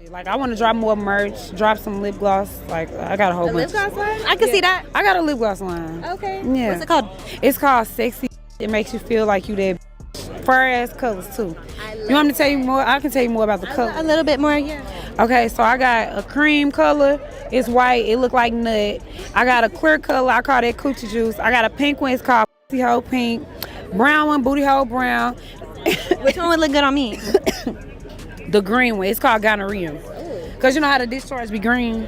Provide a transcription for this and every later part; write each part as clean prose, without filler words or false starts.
Like, I want to drop more merch, drop some lip gloss. Like, I got a whole bunch. Lip gloss line? I can see that. I got a lip gloss line. Okay. Yeah. What's it called? It's called Sexyy. It makes you feel like you that fur ass colors too. You want me to tell you more? I can tell you more about the color. A little bit more, yeah. Okay, so I got a cream color. It's white. It look like nut. I got a clear color. I call that coochie juice. I got a pink one. It's called booty hole pink. Brown one, booty hole brown. Which one would look good on me? The green one. It's called gonorrhea. Cause you know how the discharge be green.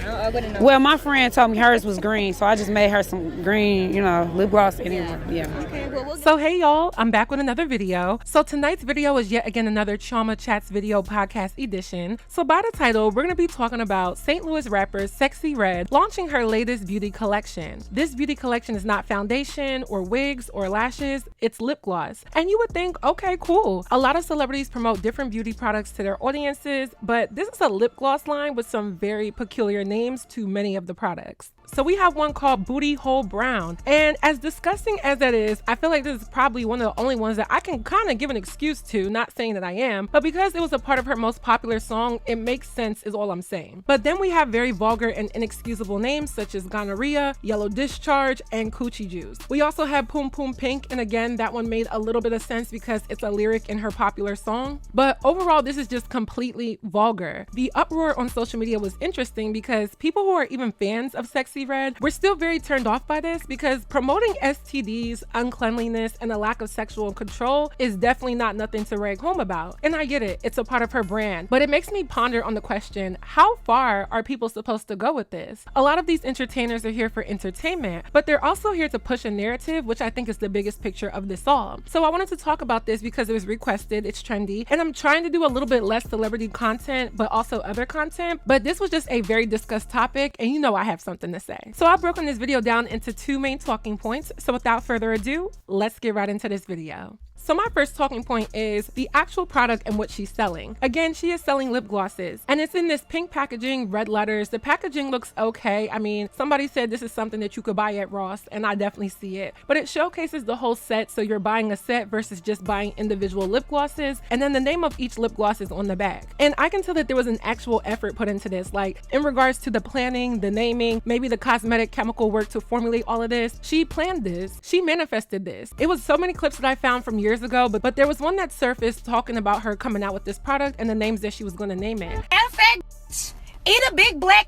I wouldn't know. Well, my friend told me hers was green, so I just made her some green, lip gloss anyway. Yeah. Okay, well, So hey y'all, I'm back with another video. So tonight's video is yet again another Chioma Chats video podcast edition. So by the title, we're gonna be talking about St. Louis rapper Sexyy Red launching her latest beauty collection. This beauty collection is not foundation or wigs or lashes, it's lip gloss. And you would think, okay, cool. A lot of celebrities promote different beauty products to their audiences, but this is a lip gloss line with some very peculiar names to many of the products. So we have one called Booty Hole Brown. And as disgusting as that is, I feel like this is probably one of the only ones that I can kind of give an excuse to, not saying that I am, but because it was a part of her most popular song, it makes sense is all I'm saying. But then we have very vulgar and inexcusable names such as gonorrhea, yellow discharge, and coochie juice. We also have Poom Poom Pink, and again, that one made a little bit of sense because it's a lyric in her popular song. But overall, this is just completely vulgar. The uproar on social media was interesting because people who are even fans of Sexyy Red, we're still very turned off by this because promoting STDs, uncleanliness, and a lack of sexual control is definitely not nothing to rag home about. And I get it, it's a part of her brand, but it makes me ponder on the question, how far are people supposed to go with this? A lot of these entertainers are here for entertainment, but they're also here to push a narrative, which I think is the biggest picture of this all. So I wanted to talk about this because it was requested, it's trendy, and I'm trying to do a little bit less celebrity content, but also other content, but this was just a very discussed topic, and you know I have something to say. So I've broken this video down into two main talking points. So without further ado, let's get right into this video. So my first talking point is the actual product and what she's selling. Again, she is selling lip glosses and it's in this pink packaging, red letters. The packaging looks okay. I mean, somebody said this is something that you could buy at Ross and I definitely see it, but it showcases the whole set. So you're buying a set versus just buying individual lip glosses. And then the name of each lip gloss is on the back. And I can tell that there was an actual effort put into this, like in regards to the planning, the naming, maybe the cosmetic chemical work to formulate all of this. She planned this, she manifested this. It was so many clips that I found from years ago, but there was one that surfaced talking about her coming out with this product and the names that she was going to name it. Eat a big black,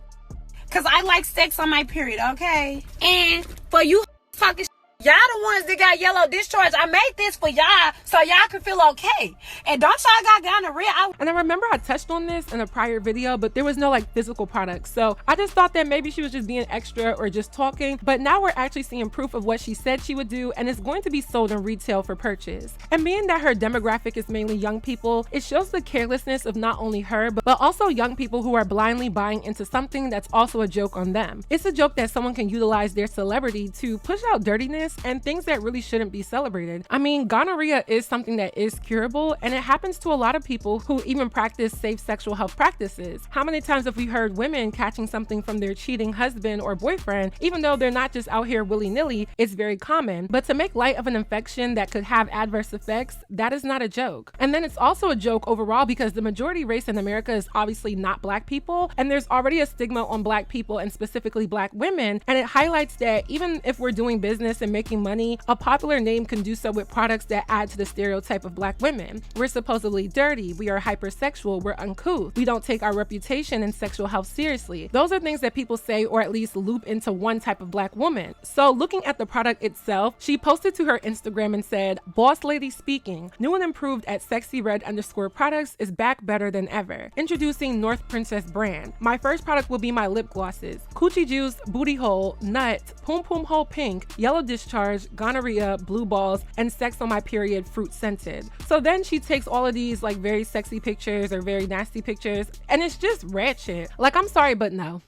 cause I like sex on my period, okay? And for you fucking y'all the ones that got yellow discharge, I made this for y'all so y'all can feel okay. And don't y'all got gonorrhea? And I remember I touched on this in a prior video, but there was no like physical products. So I just thought that maybe she was just being extra or just talking, but now we're actually seeing proof of what she said she would do, and it's going to be sold in retail for purchase. And being that her demographic is mainly young people, it shows the carelessness of not only her, but also young people who are blindly buying into something that's also a joke on them. It's a joke that someone can utilize their celebrity to push out dirtiness and things that really shouldn't be celebrated. I mean, gonorrhea is something that is curable, and it happens to a lot of people who even practice safe sexual health practices. How many times have we heard women catching something from their cheating husband or boyfriend, even though they're not just out here willy-nilly? It's very common. But to make light of an infection that could have adverse effects, that is not a joke. And then it's also a joke overall because the majority race in America is obviously not Black people, and there's already a stigma on Black people and specifically Black women, and it highlights that even if we're doing business and making money, a popular name can do so with products that add to the stereotype of Black women. We're supposedly dirty, we are hypersexual, we're uncouth, we don't take our reputation and sexual health seriously. Those are things that people say or at least loop into one type of Black woman. So looking at the product itself, she posted to her Instagram and said, "Boss lady speaking, new and improved at Sexyy Red _ products is back better than ever. Introducing North Princess brand. My first product will be my lip glosses, Coochie Juice, Booty Hole, Nut, Poom Poom Hole Pink, Yellow Discharge, Gonorrhea, Blue Balls, and Sex on My Period Fruit Scented." So then she takes all of these like very sexy pictures or very nasty pictures, and it's just ratchet. Like, I'm sorry, but no.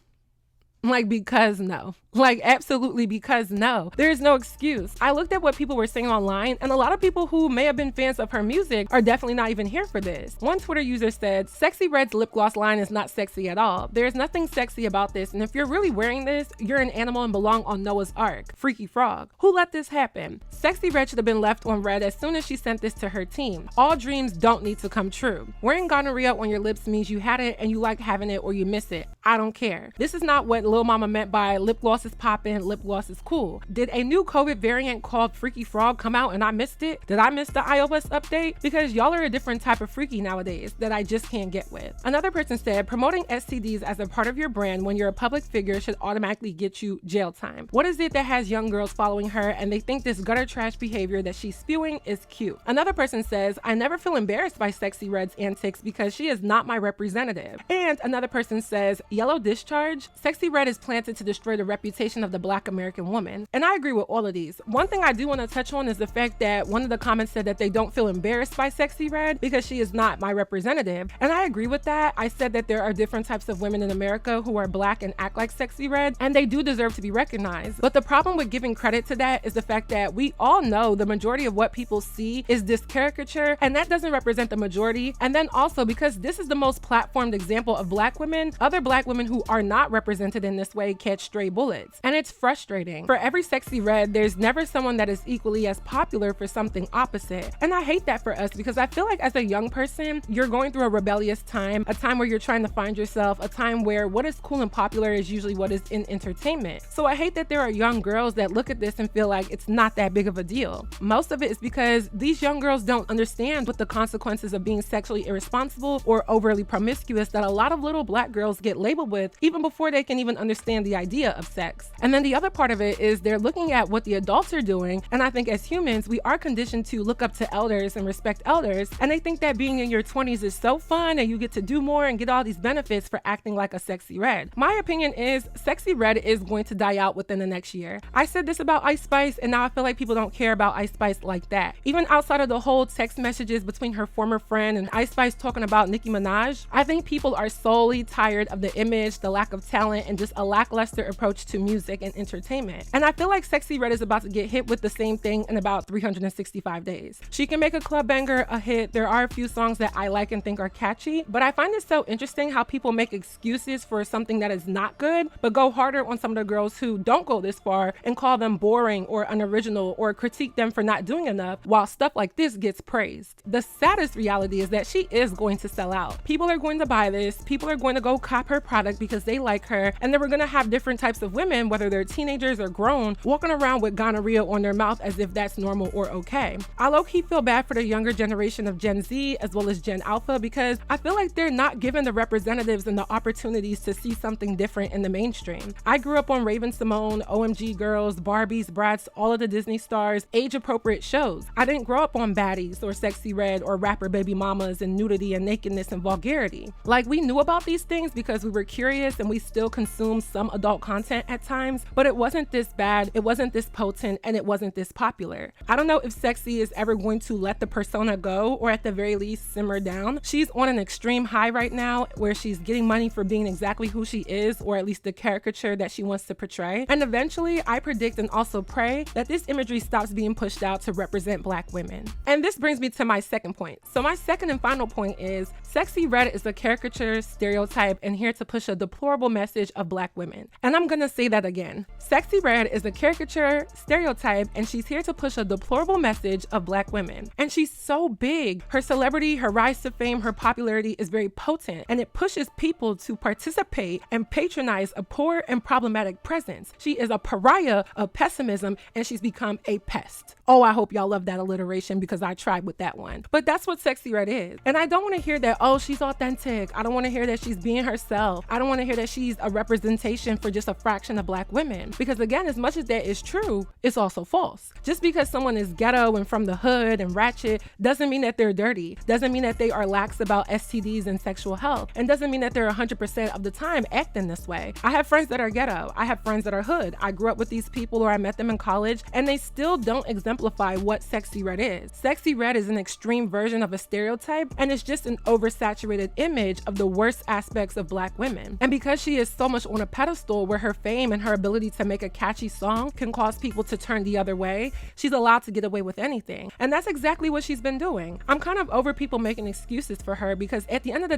Like, because no. Like, absolutely, because no, there is no excuse. I looked at what people were saying online, and a lot of people who may have been fans of her music are definitely not even here for this. One Twitter user said, Sexyy Red's lip gloss line is not sexy at all. There's nothing sexy about this, and if you're really wearing this, you're an animal and belong on Noah's Ark. Freaky frog. Who let this happen? Sexyy Red should have been left on red as soon as she sent this to her team. All dreams don't need to come true. Wearing gonorrhea on your lips means you had it and you like having it or you miss it. I don't care. This is not what Lil Mama meant by lip gloss is poppin', lip gloss is cool. Did a new COVID variant called Freaky Frog come out and I missed it? Did I miss the iOS update? Because y'all are a different type of freaky nowadays that I just can't get with. Another person said, promoting STDs as a part of your brand when you're a public figure should automatically get you jail time. What is it that has young girls following her and they think this gutter trash behavior that she's spewing is cute? Another person says, I never feel embarrassed by Sexyy Red's antics because she is not my representative. And another person says, yellow discharge? Sexyy Red is planted to destroy the reputation of the Black American woman. And I agree with all of these. One thing I do want to touch on is the fact that one of the comments said that they don't feel embarrassed by Sexyy Red because she is not my representative. And I agree with that. I said that there are different types of women in America who are Black and act like Sexyy Red, and they do deserve to be recognized. But the problem with giving credit to that is the fact that we all know the majority of what people see is this caricature, and that doesn't represent the majority. And then also, because this is the most platformed example of Black women, other Black women who are not represented in this way catch stray bullets. And it's frustrating. For every Sexyy Red, there's never someone that is equally as popular for something opposite. And I hate that for us because I feel like as a young person, you're going through a rebellious time, a time where you're trying to find yourself, a time where what is cool and popular is usually what is in entertainment. So I hate that there are young girls that look at this and feel like it's not that big of a deal. Most of it is because these young girls don't understand what the consequences of being sexually irresponsible or overly promiscuous that a lot of little Black girls get labeled with even before they can even understand the idea of sex. And then the other part of it is they're looking at what the adults are doing, and I think as humans we are conditioned to look up to elders and respect elders, and they think that being in your 20s is so fun and you get to do more and get all these benefits for acting like a Sexyy Red. My opinion is Sexyy Red is going to die out within the next year. I said this about Ice Spice, and now I feel like people don't care about Ice Spice like that. Even outside of the whole text messages between her former friend and Ice Spice talking about Nicki Minaj, I think people are solely tired of the image, the lack of talent, and just a lackluster approach to music and entertainment. And I feel like Sexyy Red is about to get hit with the same thing in about 365 days. She can make a club banger a hit. There are a few songs that I like and think are catchy, but I find it so interesting how people make excuses for something that is not good, but go harder on some of the girls who don't go this far and call them boring or unoriginal or critique them for not doing enough, while stuff like this gets praised. The saddest reality is that she is going to sell out. People are going to buy this, people are going to go cop her product because they like her, and then we're going to have different types of women, whether they're teenagers or grown, walking around with gonorrhea on their mouth as if that's normal or okay. I low-key feel bad for the younger generation of Gen Z as well as Gen Alpha because I feel like they're not given the representatives and the opportunities to see something different in the mainstream. I grew up on Raven Simone, OMG Girls, Barbies, Bratz, all of the Disney stars, age-appropriate shows. I didn't grow up on baddies or Sexyy Red or rapper baby mamas and nudity and nakedness and vulgarity. Like, we knew about these things because we were curious and we still consumed some adult content at times, but it wasn't this bad, it wasn't this potent, and it wasn't this popular. I don't know if Sexyy is ever going to let the persona go or at the very least simmer down. She's on an extreme high right now where she's getting money for being exactly who she is, or at least the caricature that she wants to portray. And eventually, I predict and also pray that this imagery stops being pushed out to represent Black women. And this brings me to my second point. So my second and final point is Sexyy Red is a caricature, stereotype, and here to push a deplorable message of Black women. And I'm gonna say that again. Sexyy Red is a caricature, stereotype, and she's here to push a deplorable message of Black women. And she's so big. Her celebrity, her rise to fame, her popularity is very potent, and it pushes people to participate and patronize a poor and problematic presence. She is a pariah of pessimism, and she's become a pest. Oh, I hope y'all love that alliteration because I tried with that one. But that's what Sexyy Red is. And I don't want to hear that, oh, she's authentic. I don't want to hear that she's being herself. I don't want to hear that she's a representation for just a fraction of Black women. Because again, as much as that is true, it's also false. Just because someone is ghetto and from the hood and ratchet doesn't mean that they're dirty. Doesn't mean that they are lax about STDs and sexual health. And doesn't mean that they're 100% of the time acting this way. I have friends that are ghetto. I have friends that are hood. I grew up with these people or I met them in college, and they still don't exemplify what Sexyy Red is. Sexyy Red is an extreme version of a stereotype, and it's just an oversaturated image of the worst aspects of Black women. And because she is so much on a pedestal where her fame fame and her ability to make a catchy song can cause people to turn the other way, she's allowed to get away with anything. And that's exactly what she's been doing. I'm kind of over people making excuses for her because at the end of the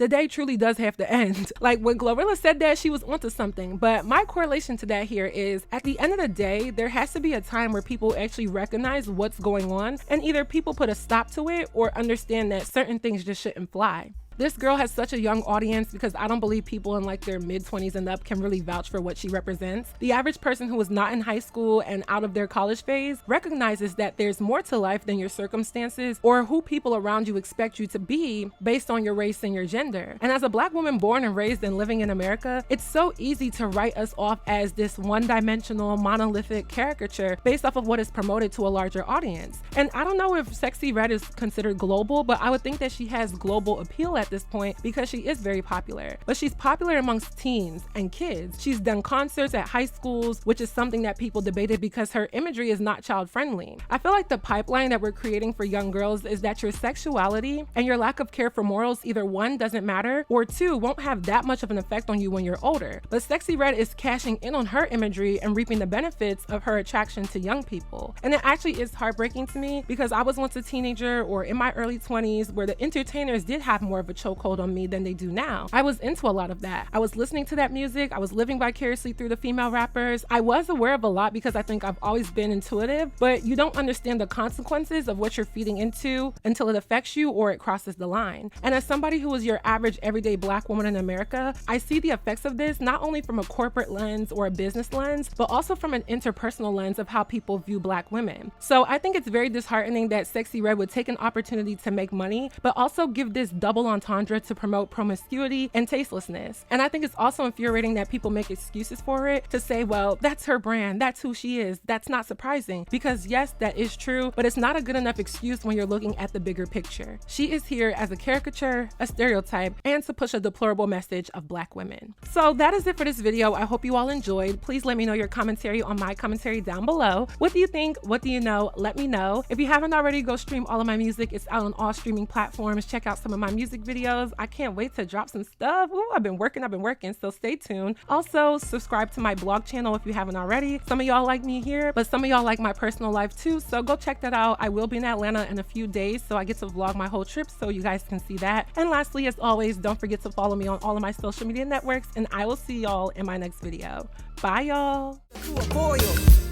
day truly does have to end. Like when Glorilla said that, she was onto something. But my correlation to that here is at the end of the day, there has to be a time where people actually recognize what's going on and either people put a stop to it or understand that certain things just shouldn't fly. This girl has such a young audience because I don't believe people in like their mid-20s and up can really vouch for what she represents. The average person who is not in high school and out of their college phase recognizes that there's more to life than your circumstances or who people around you expect you to be based on your race and your gender. And as a Black woman born and raised and living in America, it's so easy to write us off as this one-dimensional, monolithic caricature based off of what is promoted to a larger audience. And I don't know if Sexyy Red is considered global, but I would think that she has global appeal at this point because she is very popular. But she's popular amongst teens and kids. She's done concerts at high schools, which is something that people debated because her imagery is not child friendly. I feel like the pipeline that we're creating for young girls is that your sexuality and your lack of care for morals either one, doesn't matter, or two, won't have that much of an effect on you when you're older. But Sexyy Red is cashing in on her imagery and reaping the benefits of her attraction to young people. And it actually is heartbreaking to me because I was once a teenager or in my early 20s where the entertainers did have more of a chokehold on me than they do now. I was into a lot of that. I was listening to that music. I was living vicariously through the female rappers. I was aware of a lot because I think I've always been intuitive, but you don't understand the consequences of what you're feeding into until it affects you or it crosses the line. And as somebody who is your average everyday Black woman in America, I see the effects of this not only from a corporate lens or a business lens, but also from an interpersonal lens of how people view Black women. So I think it's very disheartening that Sexyy Red would take an opportunity to make money, but also give this double entendre to promote promiscuity and tastelessness. And I think it's also infuriating that people make excuses for it to say, well, that's her brand, that's who she is. That's not surprising because yes, that is true, but it's not a good enough excuse when you're looking at the bigger picture. She is here as a caricature, a stereotype, and to push a deplorable message of Black women. So that is it for this video. I hope you all enjoyed. Please let me know your commentary on my commentary down below. What do you think? What do you know? Let me know. If you haven't already, go stream all of my music. It's out on all streaming platforms. Check out some of my music videos. I can't wait to drop some stuff. Ooh, I've been working, so stay tuned. Also, subscribe to my blog channel if you haven't already. Some of y'all like me here, but some of y'all like my personal life too, so go check that out. I will be in Atlanta in a few days, so I get to vlog my whole trip so you guys can see that. And lastly, as always, don't forget to follow me on all of my social media networks, and I will see y'all in my next video. Bye, y'all.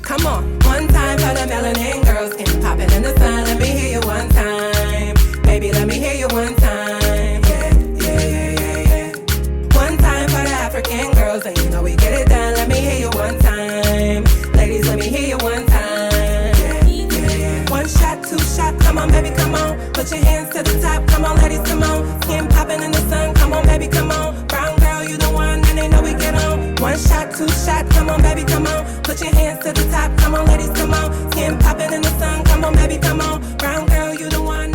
Come on, one time for the melanin girls, skin popping in the sun. Let me hear you one time, baby. Let me hear you one time. Yeah. One time for the African girls, and you know we get it done. Let me hear you one time, ladies. Let me hear you one time. Yeah. One shot, two shot. Come on, baby, come on. Put your hands to the top. Come on, ladies, come on. Skin popping in the sun. Come on, baby, come on. Brown girl, you the one, and they know we get on. One shot, two shot. Come on, baby, come on. Put your hands to the top. Come on, ladies, come on. Skin popping in the sun. Come on, baby, come on. Brown girl, you the one.